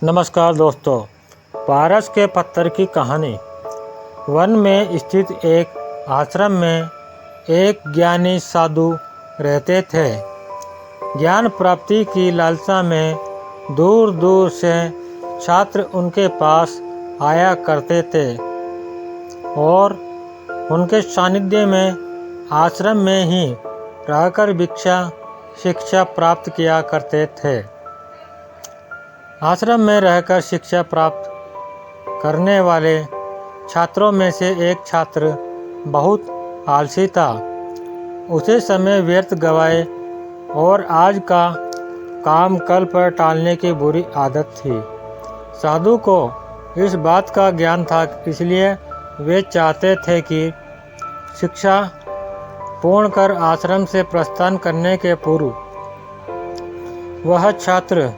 नमस्कार दोस्तों, पारस के पत्थर की कहानी। वन में स्थित एक आश्रम में एक ज्ञानी साधु रहते थे। ज्ञान प्राप्ति की लालसा में दूर दूर से छात्र उनके पास आया करते थे और उनके सानिध्य में आश्रम में ही रहकर शिक्षा प्राप्त किया करते थे। आश्रम में रहकर शिक्षा प्राप्त करने वाले छात्रों में से एक छात्र बहुत आलसी था। उसे समय व्यर्थ गवाए और आज का काम कल पर टालने की बुरी आदत थी। साधु को इस बात का ज्ञान था, इसलिए वे चाहते थे कि शिक्षा पूर्ण कर आश्रम से प्रस्थान करने के पूर्व वह छात्र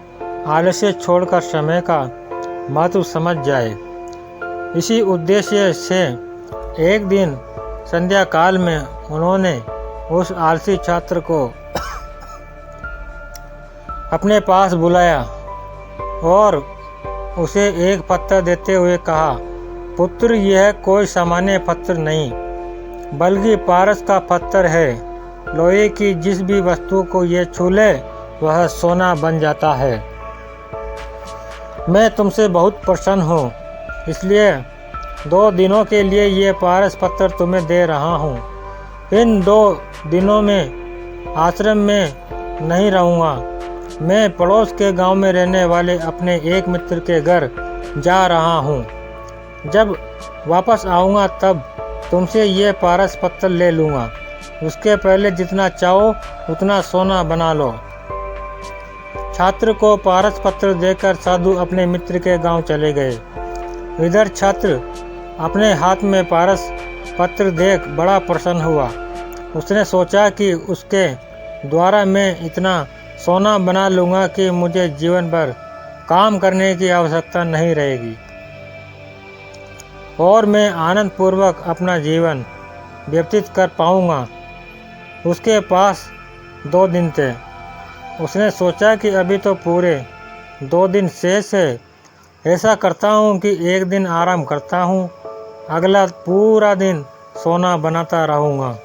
आलस्य छोड़कर समय का महत्व समझ जाए। इसी उद्देश्य से एक दिन संध्या काल में उन्होंने उस आलसी छात्र को अपने पास बुलाया और उसे एक पत्थर देते हुए कहा, पुत्र, यह कोई सामान्य पत्थर नहीं बल्कि पारस का पत्थर है। लोहे की जिस भी वस्तु को यह छू ले वह सोना बन जाता है। मैं तुमसे बहुत प्रसन्न हूँ, इसलिए 2 दिनों के लिए ये पारस पत्थर तुम्हें दे रहा हूँ। इन 2 दिनों में आश्रम में नहीं रहूँगा। मैं पड़ोस के गांव में रहने वाले अपने एक मित्र के घर जा रहा हूँ। जब वापस आऊँगा तब तुमसे ये पारस पत्थर ले लूँगा। उसके पहले जितना चाहो उतना सोना बना लो। छात्र को पारस पत्र देकर साधु अपने मित्र के गांव चले गए। इधर छात्र अपने हाथ में पारस पत्र देख बड़ा प्रसन्न हुआ। उसने सोचा कि उसके द्वारा मैं इतना सोना बना लूँगा कि मुझे जीवन भर काम करने की आवश्यकता नहीं रहेगी और मैं आनंद पूर्वक अपना जीवन व्यतीत कर पाऊँगा। उसके पास 2 दिन थे। उसने सोचा कि अभी तो पूरे 2 दिन शेष है। ऐसा करता हूँ कि एक दिन आराम करता हूँ, अगला पूरा दिन सोना बनाता रहूँगा।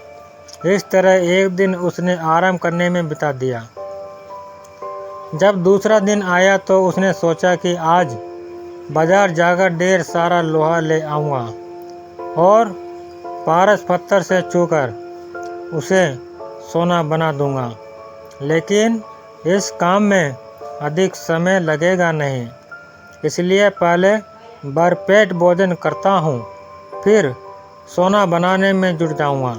इस तरह एक दिन उसने आराम करने में बिता दिया। जब दूसरा दिन आया तो उसने सोचा कि आज बाजार जाकर ढेर सारा लोहा ले आऊँगा और पारस पत्थर से छूकर उसे सोना बना दूँगा। लेकिन इस काम में अधिक समय लगेगा नहीं, इसलिए पहले भरपेट भोजन करता हूँ, फिर सोना बनाने में जुट जाऊँगा।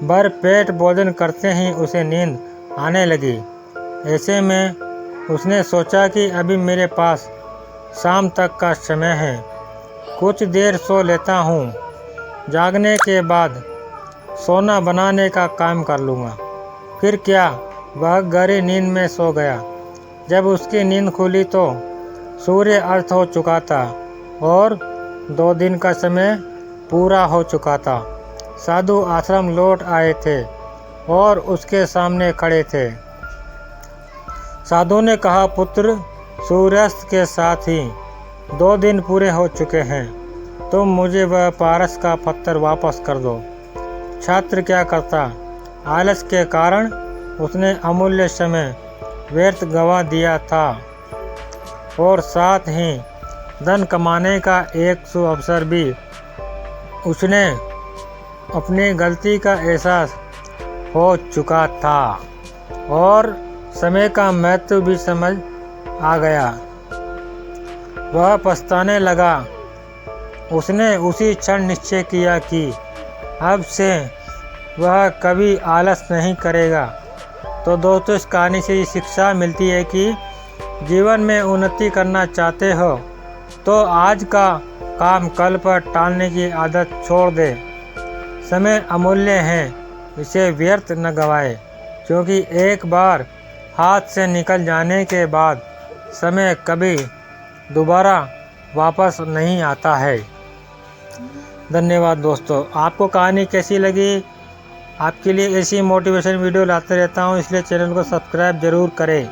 भरपेट भोजन करते ही उसे नींद आने लगी। ऐसे में उसने सोचा कि अभी मेरे पास शाम तक का समय है, कुछ देर सो लेता हूँ। जागने के बाद सोना बनाने का काम कर लूँगा। फिर क्या, वह गहरी नींद में सो गया। जब उसकी नींद खुली तो सूर्य अस्त हो चुका था और 2 दिन का समय पूरा हो चुका था। साधु आश्रम लौट आए थे और उसके सामने खड़े थे। साधु ने कहा, पुत्र, सूर्यास्त के साथ ही 2 दिन पूरे हो चुके हैं। तुम मुझे वह पारस का पत्थर वापस कर दो। छात्र क्या करता, आलस के कारण उसने अमूल्य समय व्यर्थ गंवा दिया था और साथ ही धन कमाने का एक सुअवसर भी। उसने अपनी गलती का एहसास हो चुका था और समय का महत्व भी समझ आ गया। वह पछताने लगा। उसने उसी क्षण निश्चय किया कि अब से वह कभी आलस नहीं करेगा। तो दोस्तों, इस कहानी से ये शिक्षा मिलती है कि जीवन में उन्नति करना चाहते हो तो आज का काम कल पर टालने की आदत छोड़ दे। समय अमूल्य है, इसे व्यर्थ न गवाए, क्योंकि एक बार हाथ से निकल जाने के बाद समय कभी दोबारा वापस नहीं आता है। धन्यवाद दोस्तों। आपको कहानी कैसी लगी? आपके लिए ऐसी मोटिवेशन वीडियो लाते रहता हूँ, इसलिए चैनल को सब्सक्राइब ज़रूर करें।